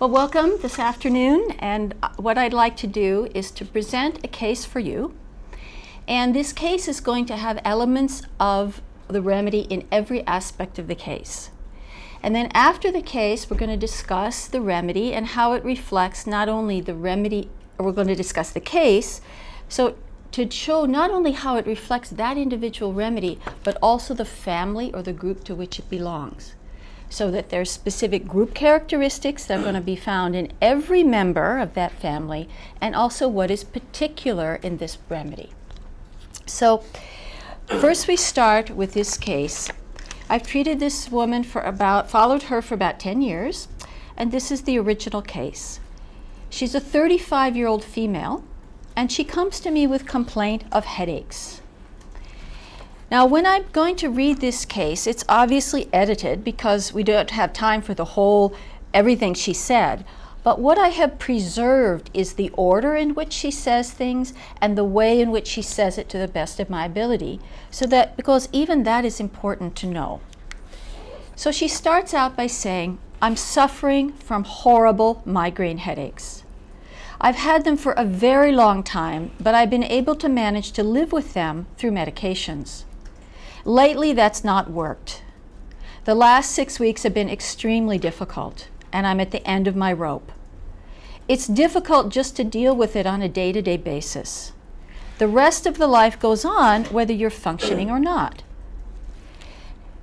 Well, welcome this afternoon, and what I'd like to do is to present a case for you. And this case is going to have elements of the remedy in every aspect of the case. And then after the case, we're going to discuss the remedy and how it reflects not only the remedy, or we're going to discuss the case, so to show not only how it reflects that individual remedy, but also the family or the group to which it belongs. So that there's specific group characteristics that are going to be found in every member of that family, and also what is particular in this remedy. So first we start with this case. I've treated this woman followed her for about 10 years, and this is the original case. She's a 35-year-old female, and she comes to me with complaint of headaches. Now, when I'm going to read this case, it's obviously edited because we don't have time for everything she said. But what I have preserved is the order in which she says things and the way in which she says it to the best of my ability, because even that is important to know. So she starts out by saying, "I'm suffering from horrible migraine headaches. I've had them for a very long time, but I've been able to manage to live with them through medications. Lately, that's not worked. The last 6 weeks have been extremely difficult, and I'm at the end of my rope. It's difficult just to deal with it on a day-to-day basis. The rest of the life goes on whether you're functioning or not."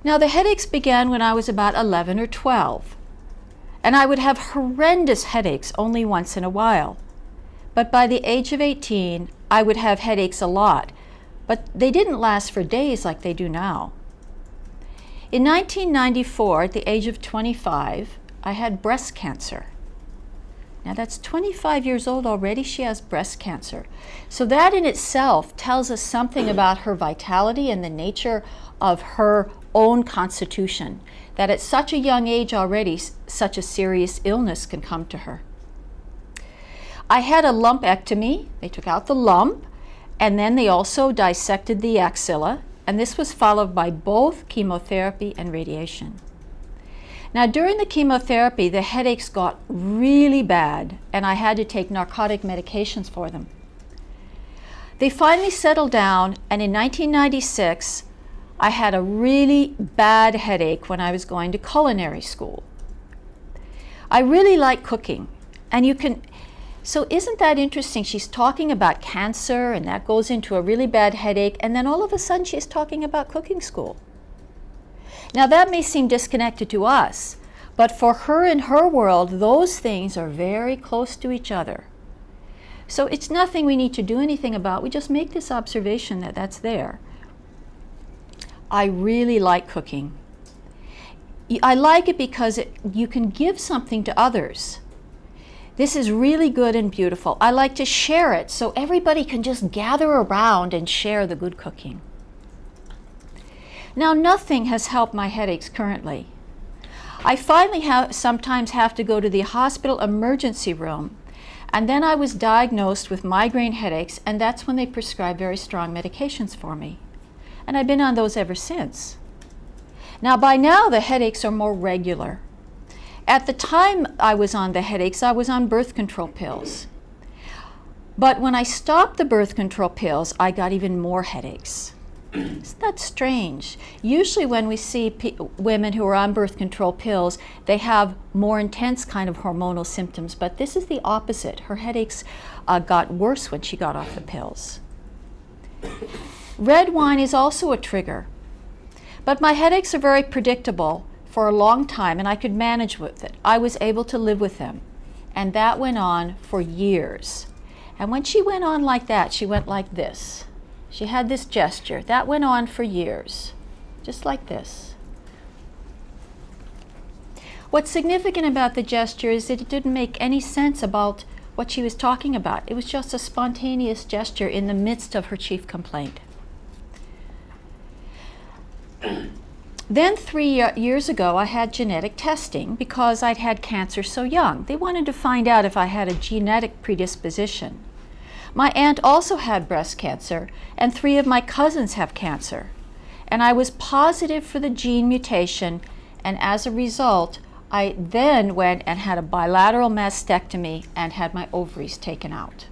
Now, the headaches began when I was about 11 or 12, and I would have horrendous headaches only once in a while. But by the age of 18, I would have headaches a lot, but they didn't last for days like they do now. In 1994, at the age of 25, I had breast cancer. Now that's 25 years old already, she has breast cancer. So that in itself tells us something about her vitality and the nature of her own constitution, that at such a young age already, such a serious illness can come to her. I had a lumpectomy. They took out the lump, and then they also dissected the axilla, and this was followed by both chemotherapy and radiation. Now, during the chemotherapy, the headaches got really bad, and I had to take narcotic medications for them. They finally settled down, and in 1996, I had a really bad headache when I was going to culinary school. I really like cooking, and so isn't that interesting? She's talking about cancer, and that goes into a really bad headache, and then all of a sudden she's talking about cooking school. Now that may seem disconnected to us, but for her in her world, those things are very close to each other. So it's nothing we need to do anything about. We just make this observation that that's there. I really like cooking. I like it because you can give something to others. This is really good and beautiful. I like to share it so everybody can just gather around and share the good cooking. Now, nothing has helped my headaches currently. I finally sometimes have to go to the hospital emergency room, and then I was diagnosed with migraine headaches, and that's when they prescribed very strong medications for me. And I've been on those ever since. Now, by now, the headaches are more regular. At the time I was on the headaches, I was on birth control pills. But when I stopped the birth control pills, I got even more headaches. Isn't that strange? Usually when we see women who are on birth control pills, they have more intense kind of hormonal symptoms, but this is the opposite. Her headaches got worse when she got off the pills. Red wine is also a trigger, but my headaches are very predictable for a long time, and I could manage with it. I was able to live with them, and that went on for years. And when she went on like that, she went like this. She had this gesture. That went on for years, just like this. What's significant about the gesture is that it didn't make any sense about what she was talking about. It was just a spontaneous gesture in the midst of her chief complaint. Then 3 years ago, I had genetic testing because I'd had cancer so young. They wanted to find out if I had a genetic predisposition. My aunt also had breast cancer, and 3 of my cousins have cancer. And I was positive for the gene mutation, and as a result, I then went and had a bilateral mastectomy and had my ovaries taken out.